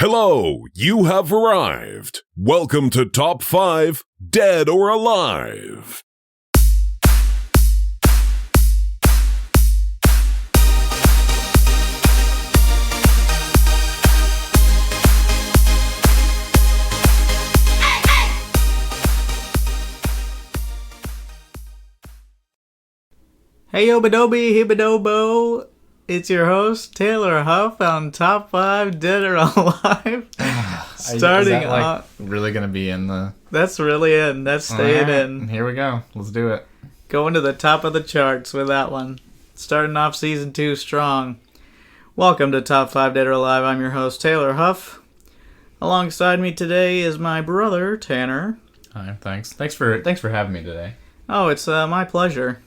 Hello, you have arrived. Welcome to Top 5, Dead or Alive. Hey yo badobi, hibadobo. It's your host, Taylor Huff, on Top 5 Dead or Alive. Starting Is that, off. really going to be in the... That's really in. That's staying in. Here we go. Let's do it. Going to the top of the charts with that one. Starting off Season 2 strong. Welcome to Top 5 Dead or Alive. I'm your host, Taylor Huff. Alongside me today is my brother, Tanner. Hi, thanks. Thanks for having me today. Oh, it's my pleasure.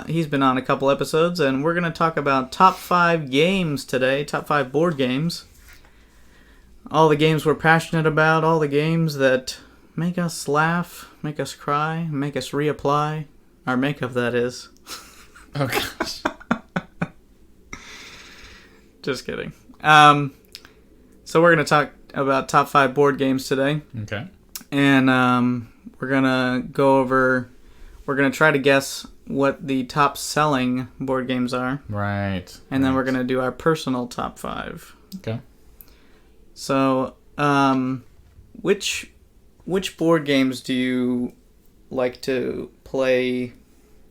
He's been on a couple episodes, and we're going to talk about top 5 games today, top 5 board games. All the games we're passionate about, all the games that make us laugh, make us cry, make us reapply our makeup, that is. Oh, gosh. Just kidding. So we're going to talk about top 5 board games today. Okay. And we're going to try to guess what the top selling board games are. Right. And then we're going to do our personal top 5. Okay. So, which board games do you like to play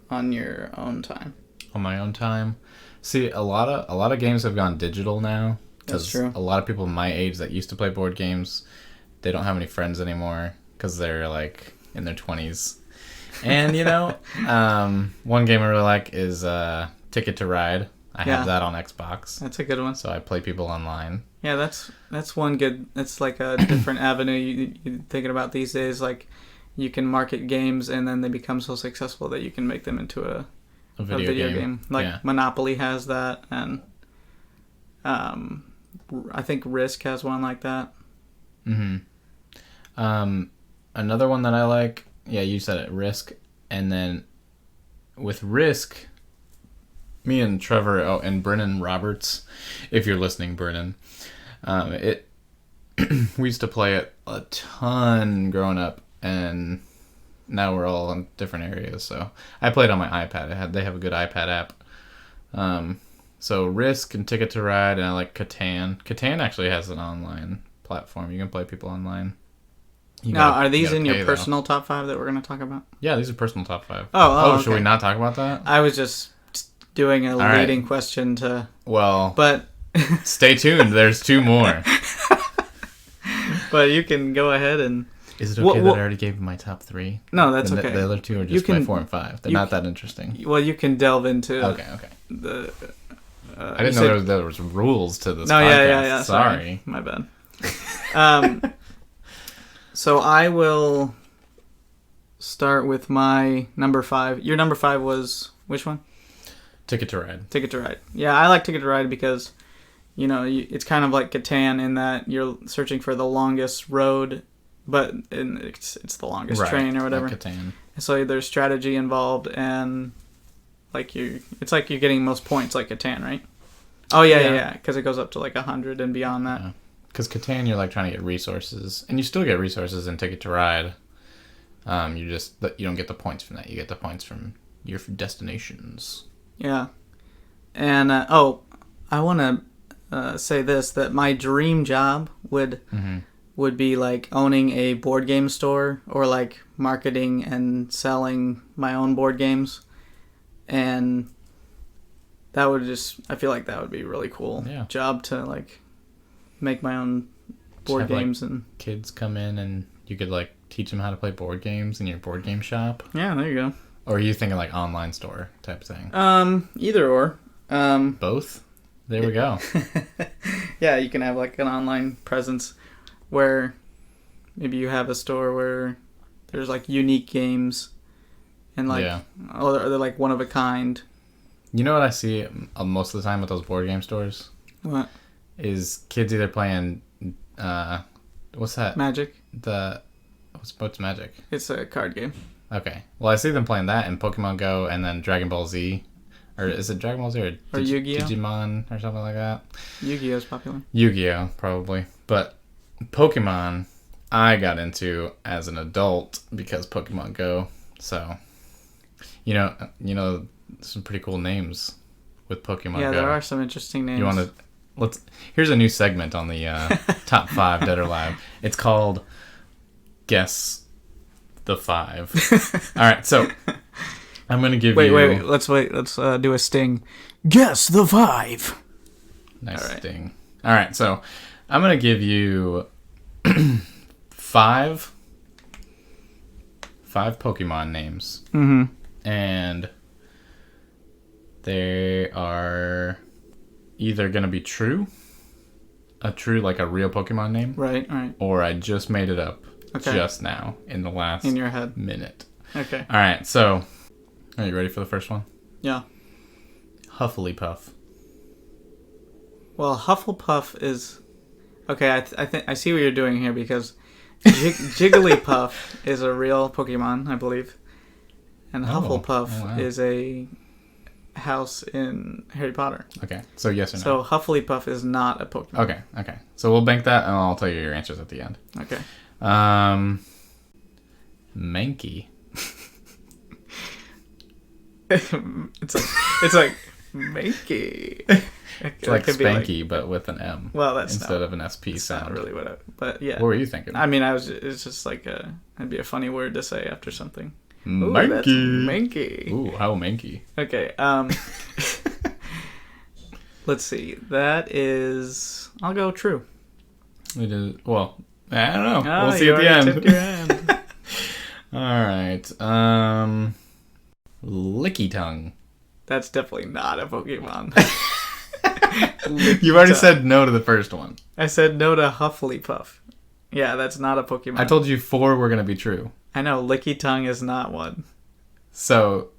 on your own time? On my own time? See, a lot of games have gone digital now. That's true. A lot of people my age that used to play board games, they don't have any friends anymore because they're like in their 20s. And, one game I really like is Ticket to Ride. I have that on Xbox. That's a good one. So I play people online. Yeah, that's one good... It's like a different avenue you're thinking about these days. Like, you can market games, and then they become so successful that you can make them into a video game. Like, Monopoly has that, and I think Risk has one like that. Mm-hmm. Another one that I like... Yeah, you said it, Risk. And then with Risk, me and Trevor, and Brennan Roberts, if you're listening, Brennan, we used to play it a ton growing up, and now we're all in different areas. So I played on my iPad. They have a good iPad app. So Risk and Ticket to Ride, and I like Catan. Catan actually has an online platform. You can play people online. Are these in your personal top 5 that we're going to talk about? Yeah, these are personal top 5. Oh, should we not talk about that? I was just doing a leading question to... Well, but stay tuned. There's 2 more. But you can go ahead and... Is it okay that I already gave my top 3? No, that's okay. The other 2 are just my 4 and 5. They're not that interesting. Well, you can delve into... Okay. I didn't know there was rules to this podcast. Yeah. Sorry. My bad. So I will start with my number 5. Your number 5 was which one? Ticket to Ride. Ticket to Ride. Yeah, I like Ticket to Ride because, it's kind of like Catan in that you're searching for the longest road, but it's the longest train or whatever. Like Catan. So there's strategy involved, and it's like you're getting most points like Catan, right? Oh yeah, because it goes up to like 100 and beyond that. Yeah. Because Catan, you're like trying to get resources, and you still get resources in Ticket to Ride. You don't get the points from that. You get the points from your destinations. Yeah, and I want to say this, that my dream job would be like owning a board game store, or like marketing and selling my own board games, and that would I feel like that would be a really cool job to like make my own board games, and kids come in and you could like teach them how to play board games in your board game shop. Yeah, there you go. Or are you thinking like online store type thing? Either or. Both? There we go. Yeah, you can have like an online presence where maybe you have a store where there's like unique games and like they're like one of a kind. You know what I see most of the time at those board game stores? What? Is kids either playing what's that? Magic. What's Magic? It's a card game. Okay. Well, I see them playing that and Pokemon Go and then Dragon Ball Z Or is it Dragon Ball Z or Yu-Gi-Oh? Digimon or something like that? Yu-Gi-Oh is popular. Yu-Gi-Oh, probably. But Pokemon, I got into as an adult because Pokemon Go. So, you know, some pretty cool names with Pokemon Go. Yeah, there are some interesting names. You want to... Here's a new segment on the top 5 Dead or Alive. It's called Guess the 5. All right, so I'm going to give you... Wait. Let's do a sting. Guess the 5. Nice sting. All right, so I'm going to give you 5 Pokemon names. Mm-hmm. And they are either going to be true, like a real Pokemon name. Right. Or I just made it up just now in the last in your head minute. Okay. All right, so are you ready for the first one? Yeah. Hufflepuff. Well, Hufflepuff is... Okay, I think I see what you're doing here because Jigglypuff is a real Pokemon, I believe. And Hufflepuff is a house in Harry Potter. Okay, so yes or no? So Hufflepuff is not a Pokemon. Okay. So we'll bank that, and I'll tell you your answers at the end. Okay. Mankey. it's like Mankey. It's like Spanky, but with an M. Well, that's instead of an SP that's sound. not really what. But yeah. What were you thinking? I mean, it's just like it'd be a funny word to say after something. Mankey. That's Mankey. Ooh, how Mankey. Okay. Let's see. That is. I'll go true. It is. Well, I don't know. Oh, we'll see at the end. Tipped your hand. All right. Licky Tongue. That's definitely not a Pokemon. You've already said no to the first one. I said no to Hufflepuff. Yeah, that's not a Pokemon. I told you 4 were going to be true. I know, Licky Tongue is not one. So,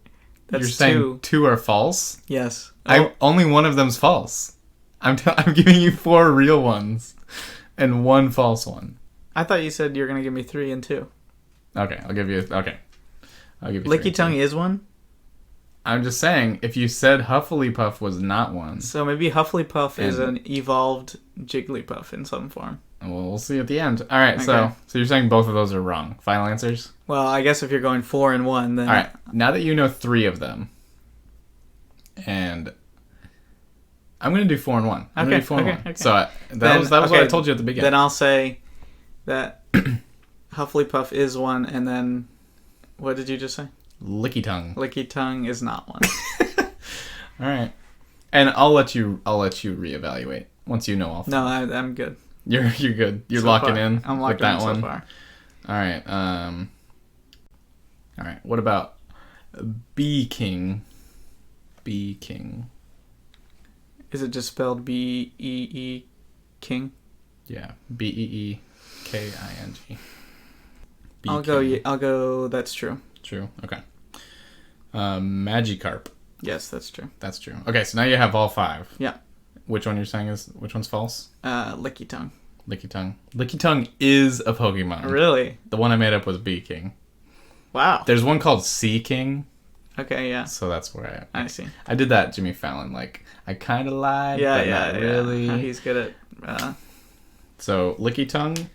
that's you're saying 2 are false? Yes. Only one of them's false. I'm giving you 4 real ones and 1 false one. I thought you said you were going to give me 3 and 2. Okay, I'll give you 3 Licky Tongue is one? I'm just saying, if you said Hufflepuff was not one... So maybe Hufflepuff is an evolved Jigglypuff in some form. Well, we'll see at the end. All right, Okay. so you're saying both of those are wrong. Final answers? Well, I guess if you're going 4 and 1, then... All right, now that you know 3 of them, and I'm going to do 4 and 1. I'm going to do 4 and 1. Okay. So that was what I told you at the beginning. Then I'll say that Hufflepuff is one, and then... What did you just say? Licky Tongue. Licky Tongue is not one. All right, and I'll let you reevaluate once you know all 4. No, I'm good. You're good. You're so locking far. in. I'm locked with that in one. so far. All right. All right. What about Bee King? Bee King. Is it just spelled B-E-E King? Yeah. BeeKing. I'll go. That's true. True. Okay. Magikarp. Yes, that's true. That's true. Okay, so now you have all 5. Yeah. Which one you're saying which one's false? Licky Tongue. Licky Tongue. Licky Tongue is a Pokemon. Really? The one I made up was Bee King. Wow. There's one called Sea King. Okay, yeah. So that's where I see. I did that Jimmy Fallon. Like, I kind of lied, but not really. He's good at... So, Licky Tongue,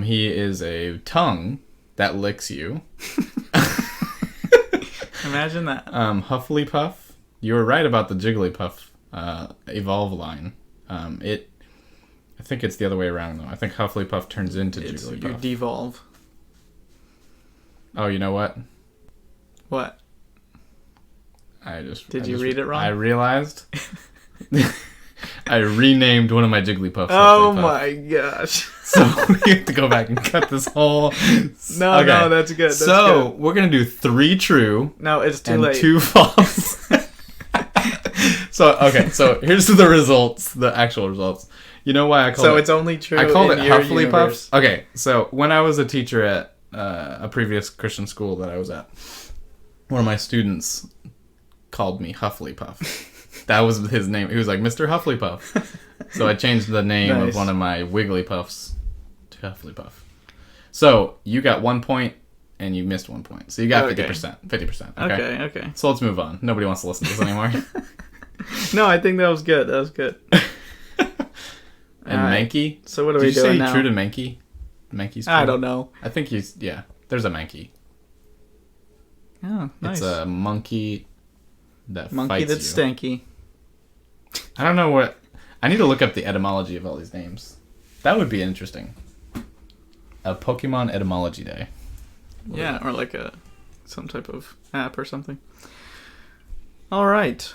he is a tongue that licks you. Imagine that. Hufflepuff, you were right about the Jigglypuff evolve line. I think it's the other way around, though. I think Hufflepuff turns into Jigglypuff. You devolve. Oh, you know what? What? Did you read it wrong? I realized. I renamed one of my Jigglypuffs. Oh my gosh. So we have to go back and cut this whole... No, that's good. We're going to do 3 true. No, it's too and late. 2 false. So here's the results, the actual results. You know why I called it... So it's only true I called it Hufflepuff. Universe. Okay, so when I was a teacher at a previous Christian school that I was at, one of my students called me Hufflepuff. That was his name. He was like, Mr. Hufflepuff. So I changed the name of one of my Wigglypuffs to Hufflepuff. So you got 1 point and you missed 1 point. So you got Okay. 50%. 50%. Okay. Okay. So let's move on. Nobody wants to listen to this anymore. No, I think that was good. That was good. And Alright. Mankey? So what are Did we you say doing now? true to Mankey? Mankey's true? I don't know. I think he's... Yeah. There's a Mankey. Oh, nice. It's a monkey that Monkey fights that's you. stanky. I don't know what... I need to look up the etymology of all these names. That would be interesting. A Pokemon etymology day. Yeah, or like some type of app or something. All right.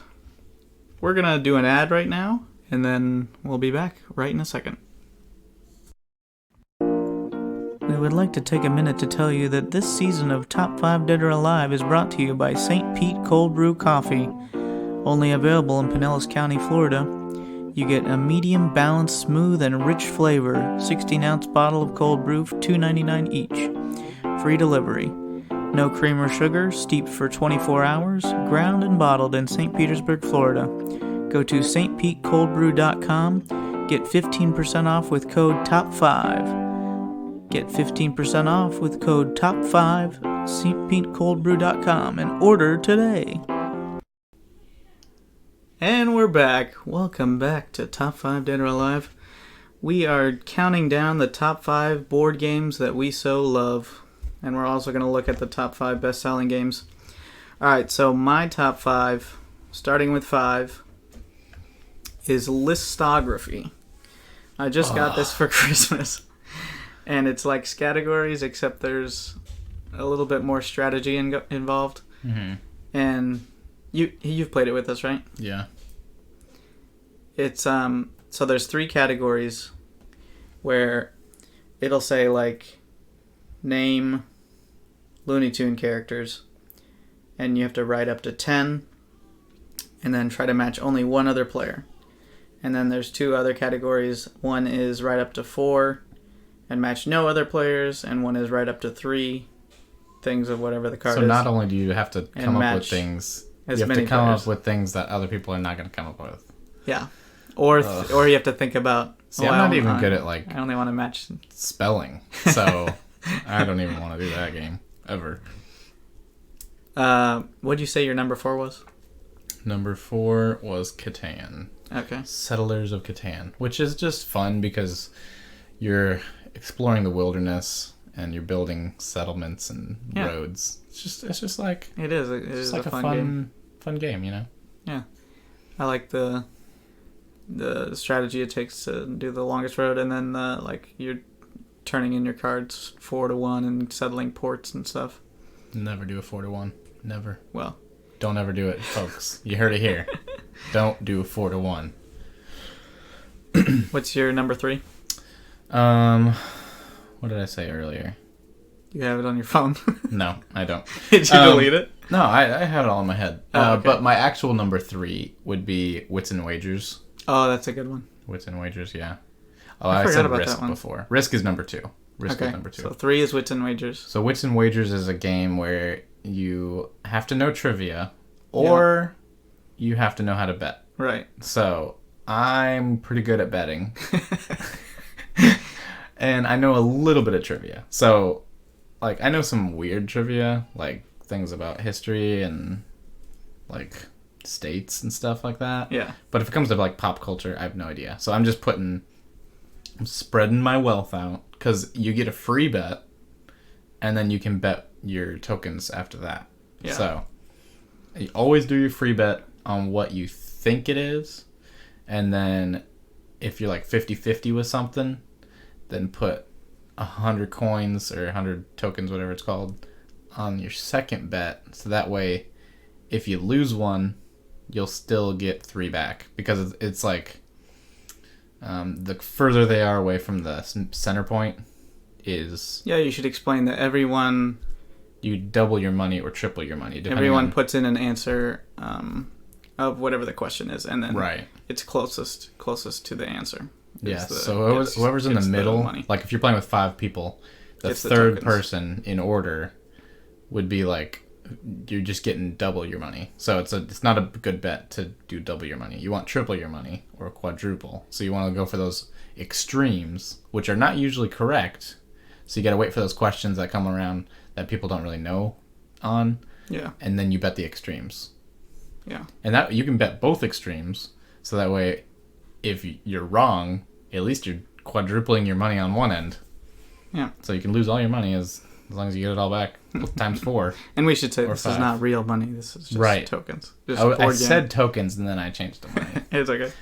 We're going to do an ad right now, and then we'll be back right in a second. We would like to take a minute to tell you that this season of Top 5 Dead or Alive is brought to you by St. Pete Cold Brew Coffee. Only available in Pinellas County, Florida. You get a medium balanced, smooth, and rich flavor, 16-ounce bottle of cold brew for $2.99 each. Free delivery. No cream or sugar, steeped for 24 hours, ground and bottled in St. Petersburg, Florida. Go to stpetecoldbrew.com, get 15% off with code TOP5. Get 15% off with code TOP5, stpetecoldbrew.com, and order today. And we're back. Welcome back to Top 5 Dead or Alive. We are counting down the top 5 board games that we so love. And we're also going to look at the top 5 best-selling games. Alright, so my top 5, starting with 5, is Listography. I just got this for Christmas. And it's like categories, except there's a little bit more strategy involved. Mm-hmm. And you've played it with us, right? Yeah. It's so there's 3 categories where it'll say like name Looney Tune characters, and you have to write up to 10 and then try to match only one other player. And then there's 2 other categories. One is write up to 4 and match no other players, and one is write up to 3 things of whatever the card is. So not only do you have to come up with things, you have to come up with things that other people are not going to come up with. Yeah. Or you have to think about... See, I'm not even good at, like... I only want to match... spelling. So, I don't even want to do that game. Ever. What'd you say your number 4 was? Number 4 was Catan. Okay. Settlers of Catan. Which is just fun because you're exploring the wilderness and you're building settlements and roads. It's just like... It is like a fun game, you know? Yeah. I like the strategy it takes to do the longest road, and then like you're turning in your cards 4-1 and settling ports and stuff. Never do a 4-1. Never. Well, don't ever do it, folks. You heard it here. Don't do a 4-1. What's your number 3? What did I say earlier? You have it on your phone? No, I don't. Did you delete it? No, I have it all in my head. Oh, okay. But my actual number 3 would be Wits and Wagers. Oh, that's a good one. Wits and Wagers, yeah. Oh, I I forgot said about Risk that one. before. Risk is number 2. Risk is number 2. So 3 is Wits and Wagers. So Wits and Wagers is a game where you have to know trivia, or you have to know how to bet. Right. So I'm pretty good at betting. And I know a little bit of trivia. So, like, I know some weird trivia, like things about history and, like, states and stuff like that. Yeah. But if it comes to, like, pop culture, I have no idea. So I'm spreading my wealth out, because you get a free bet, and then you can bet your tokens after that. Yeah. So you always do your free bet on what you think it is, and then if you're like 50-50 with something, then put 100 coins or 100 tokens, whatever it's called, on your second bet. So that way, if you lose one, you'll still get 3 back, because it's like the further they are away from the center point is... Yeah, you should explain that everyone... You double your money or triple your money. Everyone puts in an answer of whatever the question is, and then it's closest to the answer. Yeah, so whoever's in the middle, like if you're playing with 5 people, the third person in order would be like, you're just getting double your money. So it's not a good bet to do double your money. You want triple your money or quadruple. So you want to go for those extremes, which are not usually correct. So you got to wait for those questions that come around that people don't really know on. Yeah. And then you bet the extremes. Yeah. And that you can bet both extremes, so that way, if you're wrong, at least you're quadrupling your money on one end. Yeah. So you can lose all your money as long as you get it all back times 4. And we should say this 5. is not real money. This is just tokens. Just a I board game. said tokens, and then I changed the money. It's okay.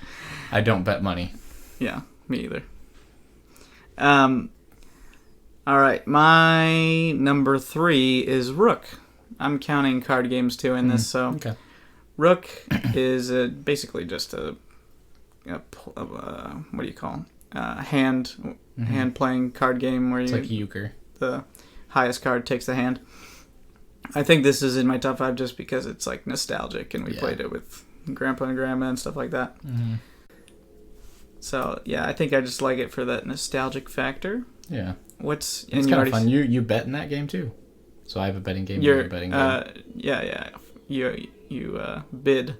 I don't bet money. Yeah, me either. All right, my number 3 is Rook. I'm counting card games too in this, so Okay. Rook is basically just a what do you call it? Hand playing card game where It's like euchre. The highest card takes the hand. I think this is in my top 5 just because it's like nostalgic and we played it with Grandpa and Grandma and stuff like that. Mm-hmm. So yeah, I think I just like it for that nostalgic factor. Yeah. It's kind of fun. You bet in that game too. So I have a betting game. You're a betting game. Yeah. You bid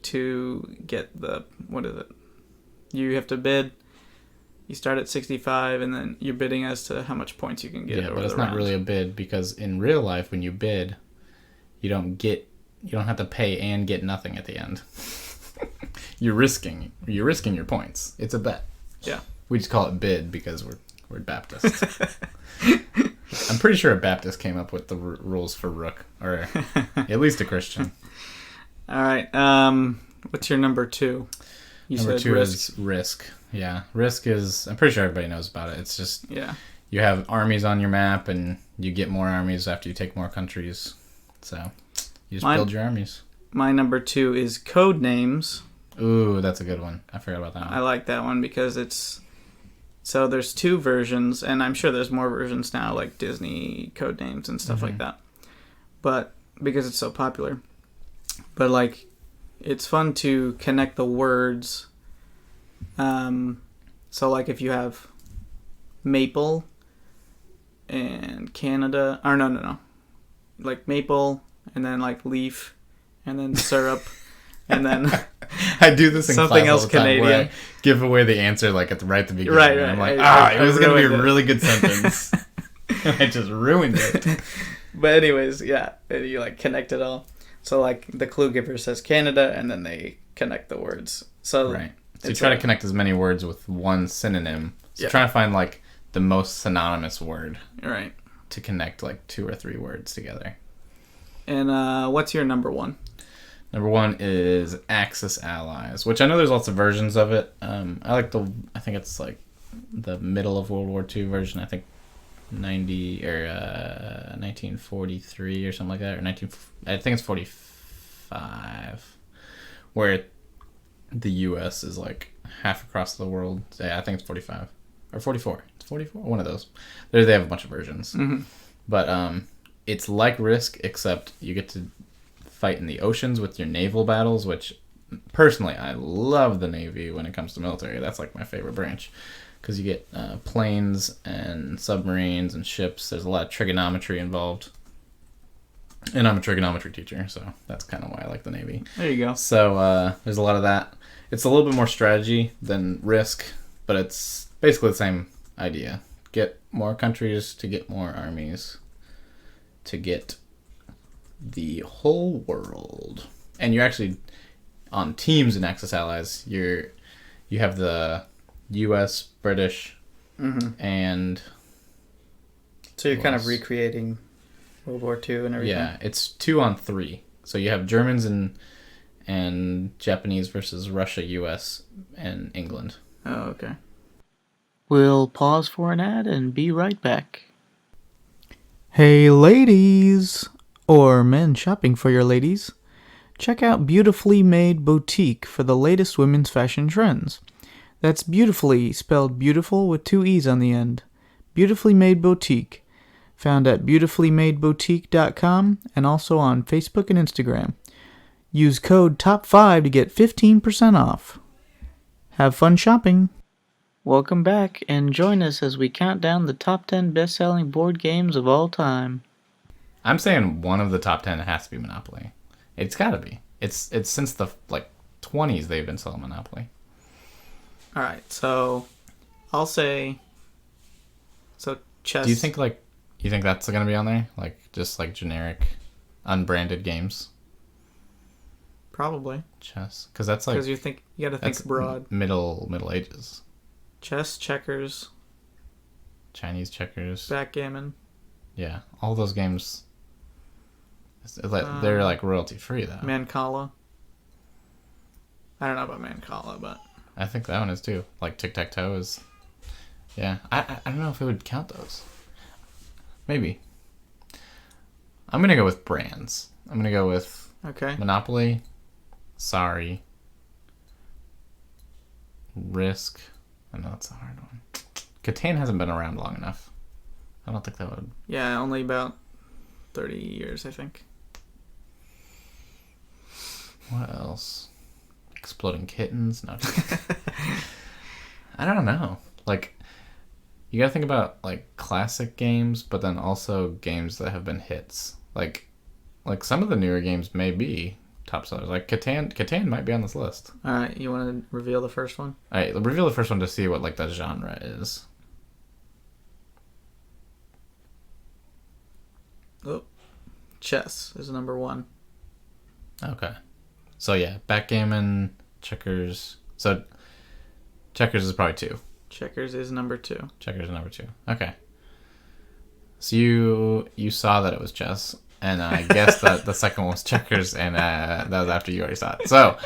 to get the, what is it? You have to bid. You start at 65, and then you're bidding as to how much points you can get. Yeah, but it's not really a bid, because in real life, when you bid, you don't have to pay and get nothing at the end. You're risking your points. It's a bet. Yeah. We just call it bid because we're Baptists. I'm pretty sure a Baptist came up with the rules for Rook, or at least a Christian. All right. What's your number 2? Number 2 is Risk. Yeah, Risk is... I'm pretty sure everybody knows about it. It's just... Yeah. You have armies on your map, and you get more armies after you take more countries. So, you just build your armies. My number 2 is Codenames. Ooh, that's a good one. I forgot about that one. I like that one because it's... So there's 2 versions, and I'm sure there's more versions now, like Disney Codenames and stuff like that. But because it's so popular. But like, it's fun to connect the words. So like if you have maple and Canada, or no. Like maple, and then like leaf, and then syrup, and then... I do this in something class else all the time, Canadian. where I give away the answer like at the beginning. Right. And I'm like, I it was going to be a ruined it. really good sentence. I just ruined it. But anyways, yeah, you like connect it all. So like the clue giver says Canada, and then they connect the words. So right. So you try to connect as many words with one synonym. So try to find like the most synonymous word. Right. To connect like 2 or 3 words together. And what's your number 1? Number 1 is Axis Allies, which I know there's lots of versions of it. I think it's like the middle of World War II version. I think 1943 or something like that, or I think it's 45, where the U.S. is like half across the world. Yeah, I think it's 45 or 44. It's 44. One of those. They have a bunch of versions, but it's like Risk, except you get to fight in the oceans with your naval battles, which personally I love the Navy when it comes to military. That's like my favorite branch, because you get planes and submarines and ships. There's a lot of trigonometry involved, and I'm a trigonometry teacher, so that's kind of why I like the Navy. There you go. So there's a lot of that. It's a little bit more strategy than Risk, but it's basically the same idea. Get more countries to get more armies to get the whole world. And you're actually on teams in Axis Allies. You have the US, British, and... So you're kind of recreating World War II and everything? Yeah, it's 2 on 3. So you have Germans and Japanese versus Russia, US, and England. Oh, okay. We'll pause for an ad and be right back. Hey ladies, or men shopping for your ladies, check out Beautifully Made Boutique for the latest women's fashion trends. That's beautifully spelled beautiful with 2 E's on the end. Beautifully Made Boutique, found at beautifullymadeboutique.com and also on Facebook and Instagram. Use code TOP5 to get 15% off. Have fun shopping. Welcome back, and join us as we count down the top 10 best-selling board games of all time. I'm saying one of the top 10 has to be Monopoly. It's got to be. It's since the 20s they've been selling Monopoly. All right, so I'll say... So chess... Do you think You think that's gonna be on there? Like just like generic, unbranded games. Probably. Chess, because that's like Because you got to think broad. Middle Ages. Chess, checkers, Chinese checkers. backgammon. Yeah, all those games. They're like royalty free though. Mancala. I don't know about Mancala, but I think that one is too. Like tic tac toe is. Yeah, I don't know if it would count those. Maybe. I'm gonna go with brands. I'm gonna go with okay. Monopoly, Sorry, Risk. I know that's a hard one. Catan hasn't been around long enough. I don't think that would. Yeah, only about 30 years, I think. What else? Exploding Kittens? No. I don't know. Like, you gotta think about like classic games, but then also games that have been hits. Like some of the newer games may be top sellers. Like Catan might be on this list. All right, you want to reveal the first one? All right, reveal the first one to see what like the genre is. Oh, chess is number 1. Okay. So yeah, backgammon, checkers. So checkers is probably 2. Checkers is number 2. Checkers is number 2. Okay. So you saw that it was chess, and I guessed that the second one was checkers, and that was after you already saw it. So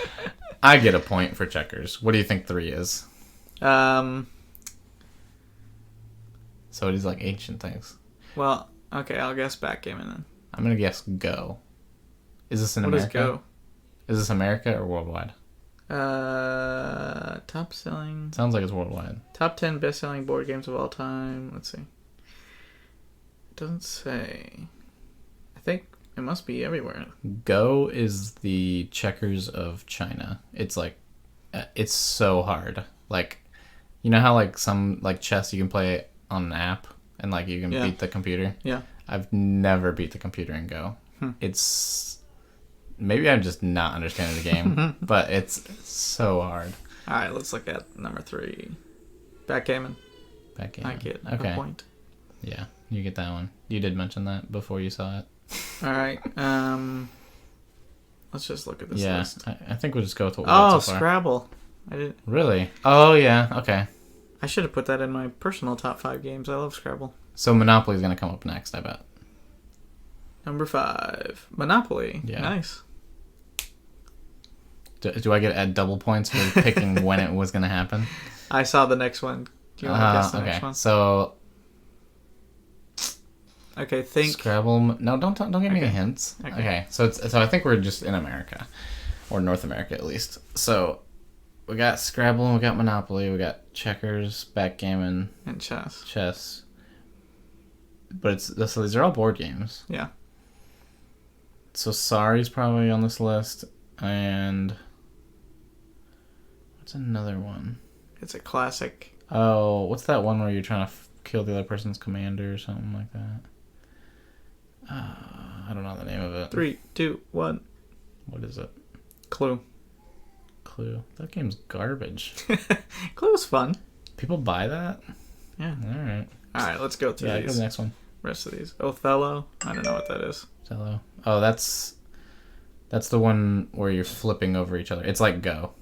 I get a point for checkers. What do you think 3 is? Um. So it is like ancient things. Well, okay, I'll guess backgammon then. I'm gonna guess Go. Is this in What America? is Go? Is this America or worldwide? Top selling. Sounds like it's worldwide. Top 10 best selling board games of all time. Let's see. It doesn't say. I think it must be everywhere. Go is the checkers of China. It's like, it's so hard. Like, you know how like some like chess you can play on an app and like you can beat the computer? Yeah. I've never beat the computer in Go. It's, maybe I'm just not understanding the game, but it's so hard. All right, let's look at number 3. Backgammon. Backgammon. I get okay. a point. Yeah, you get that one. You did mention that before you saw it. All right. Let's just look at this list. I think we'll just go with what we got so far. Scrabble. I did. Really? Oh yeah. Okay. I should have put that in my personal top 5 games. I love Scrabble. So Monopoly's gonna come up next, I bet. Number 5, Monopoly. Yeah. Nice. Do I get double points for picking when it was gonna happen? I saw the next one. Do you want to guess the next one? So. Okay, think. Scrabble. No, don't give me any hints. Okay. So I think we're just in America, or North America at least. So we got Scrabble, and we got Monopoly, we got checkers, backgammon, And chess. Chess. But so these are all board games. Yeah. So Sorry's probably on this list, and what's another one? It's a classic. Oh, what's that one where you're trying to kill the other person's commander or something like that? I don't know the name of it. 3, 2, 1. What is it? Clue. Clue. That game's garbage. Clue's fun. People buy that? Yeah. All right. All right, let's go through Yeah, go to these. the next one. Rest of these. Othello. I don't know what that is. Othello. Oh, that's the one where you're flipping over each other. It's like Go.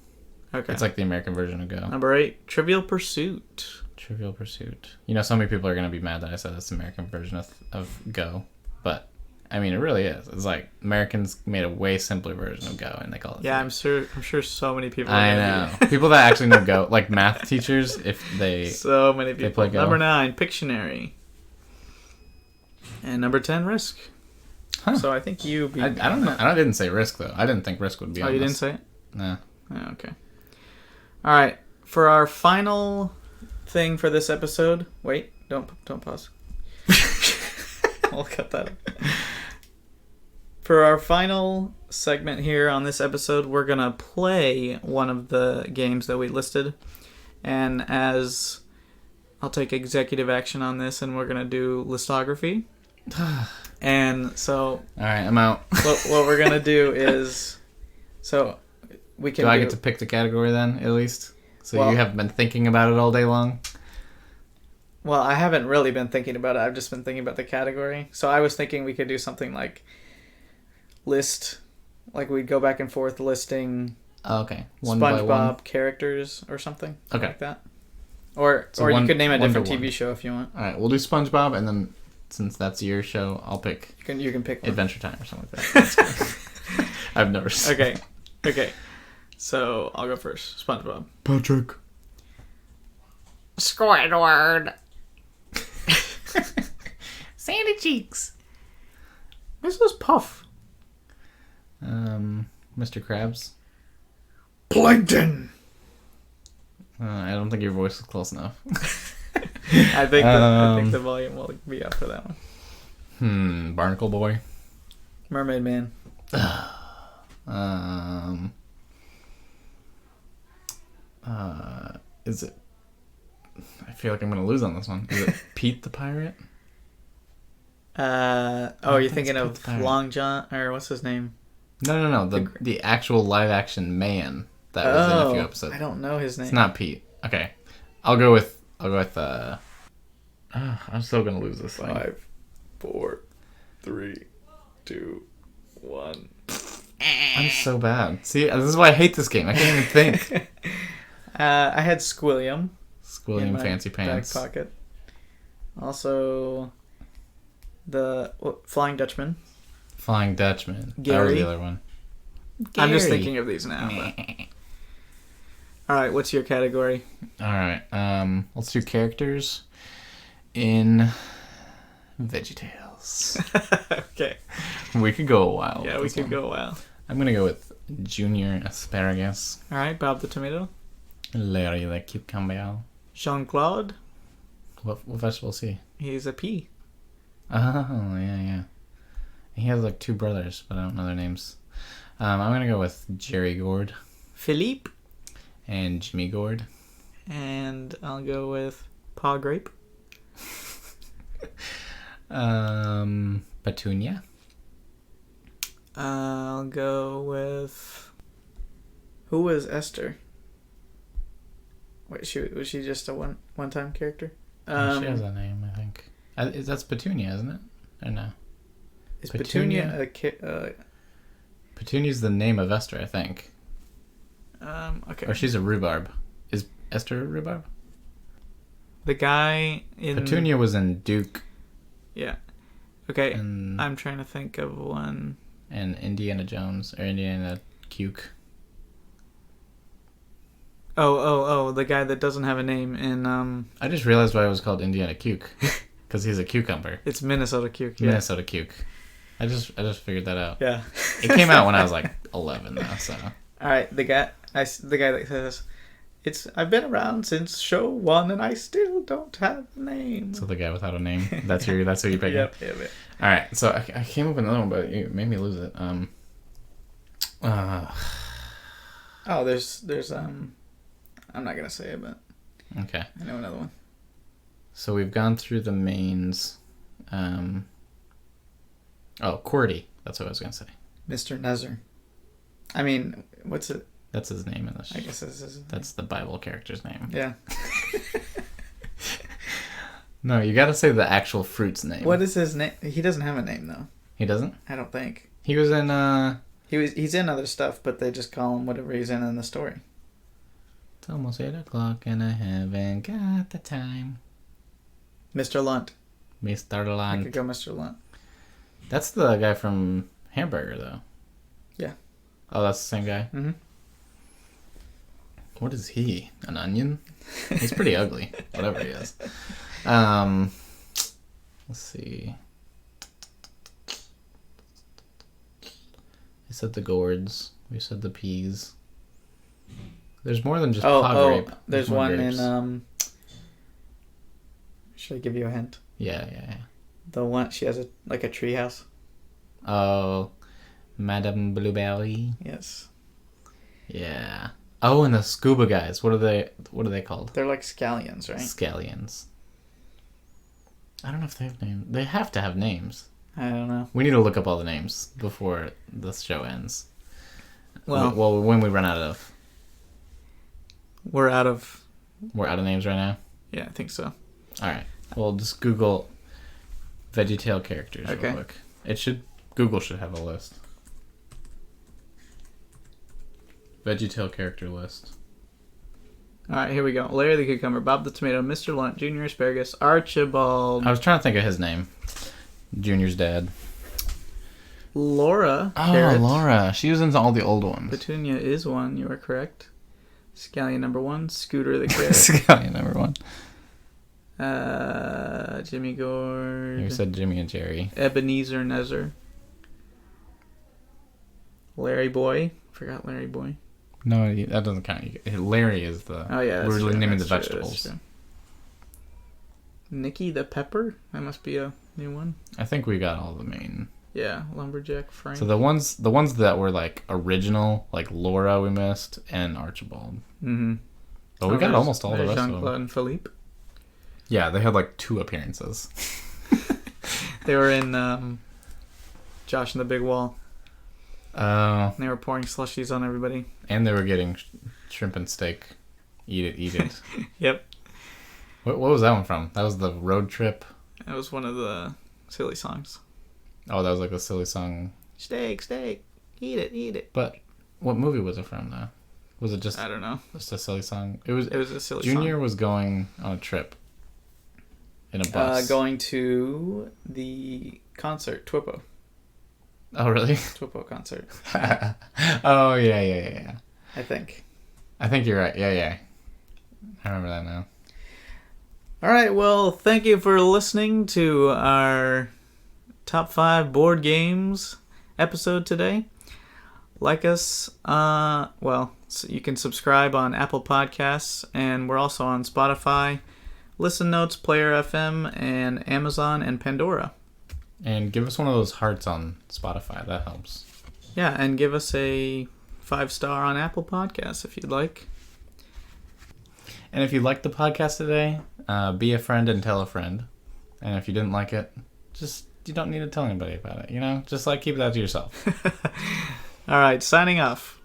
Okay. It's like the American version of Go. Number 8, Trivial Pursuit. Trivial Pursuit. You know, so many people are going to be mad that I said it's the American version of Go. But, I mean, it really is. It's like Americans made a way simpler version of Go, and they call it. Yeah, I'm sure so many people. I know. People that actually know Go, like math teachers, if they. So many people. They play Go. Number 9, Pictionary. And number 10, Risk. Huh. So I think you. I don't know. I didn't say Risk though. I didn't think Risk would be on you this. didn't say it? No. Oh, okay. All right. For our final thing for this episode. Wait. Don't pause. I'll cut that. For our final segment here on this episode, we're gonna play one of the games that we listed, and as I'll take executive action on this, and we're gonna do listography. And so, all right, I'm out. what we're gonna do is, so we can. Do I get to pick the category then, at least? So Well, you have been thinking about it all day long. Well, I haven't really been thinking about it. I've just been thinking about the category. So I was thinking we could do something like list, like we'd go back and forth listing Oh, okay. One by SpongeBob one. characters or something. Okay. Like that. Or So or one- you could name a one to different one. TV show if you want. All right, we'll do SpongeBob, and then since that's your show, I'll pick You can pick one. Adventure Time or something like that. That's good. I've never seen. Okay. So I'll go first. SpongeBob. Patrick. Squidward. Sandy Cheeks. Mrs. Puff. Mr. Krabs. Plankton. I don't think your voice is close enough. I think the volume will be up for that one. Barnacle Boy. Mermaid Man. Is it? I feel like I'm gonna lose on this one. Is it Pete the Pirate? You're think thinking it's of Pete the Pirate. Long John, or what's his name? No. The actual live action man that was in a few episodes. I don't know his name. It's not Pete. Okay, I'll go with. I'm still gonna lose this thing. 5, 4, 3, 2, 1. I'm so bad. See, this is why I hate this game. I can't even think. I had Squilliam. In Squilliam my Fancy Pants. back pocket. Also, the Flying Dutchman. Flying Dutchman. That was Gary. the other one. I'm just Gary. thinking of these now. All right, what's your category? All right. Let's do characters in VeggieTales. Okay. We could go a while. Yeah, with we this could one. go a while. I'm gonna go with Junior Asparagus. All right, Bob the Tomato. Larry the Cucumber. Jean-Claude. What vegetable is he? He's a pea. Oh, yeah. He has like 2 brothers, but I don't know their names. I'm gonna go with Jerry Gord Philippe. and Jimmy Gord. And I'll go with Paw Grape. Petunia. I'll go with... Who was Esther? Wait, was she just a one-time character? She has a name, I think. That's Petunia, isn't it? Or no? Is Petunia? Petunia Petunia's the name of Esther, I think. okay. Or she's a rhubarb. Is Esther a rhubarb? The guy in... Petunia was in Duke Yeah. Okay, and I'm trying to think of one. Indiana Jones, or Indiana Cuke. Oh, the guy that doesn't have a name in... I just realized why it was called Indiana Cuke. Because he's a cucumber. It's Minnesota Cuke. Yeah. Minnesota Cuke. I just figured that out. Yeah. It came out when I was like 11 though, so. All right, the guy that says, I've been around since show 1 and I still don't have a name. So the guy without a name. That's who you're picking. Yep. All right, so I came up with another one, but you made me lose it. Oh, there's I'm not gonna say it, but Okay. I know another one. So we've gone through the mains. Cordy. That's what I was gonna say. Mr. Nezzer. I mean, what's it? That's his name in this. I guess this is. That's the Bible character's name. Yeah. No, you gotta say the actual fruit's name. What is his name? He doesn't have a name though. He doesn't? I don't think. He was in He's in other stuff, but they just call him whatever he's in the story. It's almost 8 o'clock and I haven't got the time. Mr. Lunt. Mr. I could Lunt. go Mr. Lunt. That's the guy from Hamburger, though. Yeah. Oh, that's the same guy? Mm-hmm. What is he? An onion? He's pretty ugly. Whatever he is. Let's see. I said the gourds. We said the peas. There's more than just pot grape. There's more one grapes. in should I give you a hint? Yeah. The one she has a tree house. Oh, Madame Blueberry. Yes. Yeah. Oh, and the scuba guys. What are they called? They're like scallions, right? Scallions. I don't know if they have names. They have to have names. I don't know. We need to look up all the names before the show ends. Well, when we run out of... we're out of We're out of names right now? Yeah, I think so. All right. Well, just Google VeggieTale characters real quick. Google should have a list. VeggieTale character list. All right, here we go. Larry the Cucumber, Bob the Tomato, Mr. Lunt, Junior Asparagus, Archibald. I was trying to think of his name. Junior's dad. Laura. Oh, Carrot. Laura. She was in all the old ones. Petunia is one. You are correct. Scallion number 1. Scooter the Carrot. Scallion number 1. Jimmy Gord. You said Jimmy and Jerry. Ebenezer Nezer. Larry Boy. Forgot Larry Boy. No, that doesn't count. Larry is the... Oh, yeah. We're true. naming the That's vegetables. True. Nikki the Pepper? That must be a new one. I think we got all the main... Yeah, Lumberjack Frank. So the ones that were like original, like Laura we missed, and Archibald. Mm-hmm. But we got almost all the rest of them. Jean-Claude and Philippe. Yeah, they had like 2 appearances. They were in Josh and the Big Wall. Oh. They were pouring slushies on everybody. And they were getting shrimp and steak. Eat it, eat it. Yep. What was that one from? That was the road trip? That was one of the silly songs. Oh, that was like a silly song. Steak, eat it. But what movie was it from, though? Was it just... I don't know. Just a silly song? It was a silly Junior song. was going on a trip. In a bus. Going to the concert, Twipo. Oh, really? Twipo concert. Oh, yeah. I think. I think you're right. Yeah. I remember that now. All right, well, thank you for listening to our Top 5 board games episode today. Like us, so you can subscribe on Apple Podcasts, and we're also on Spotify, Listen Notes, Player FM, and Amazon and Pandora. And give us one of those hearts on Spotify. That helps. Yeah, and give us a 5-star on Apple Podcasts if you'd like. And if you liked the podcast today, be a friend and tell a friend. And if you didn't like it, you don't need to tell anybody about it, Just keep that to yourself. All right, signing off.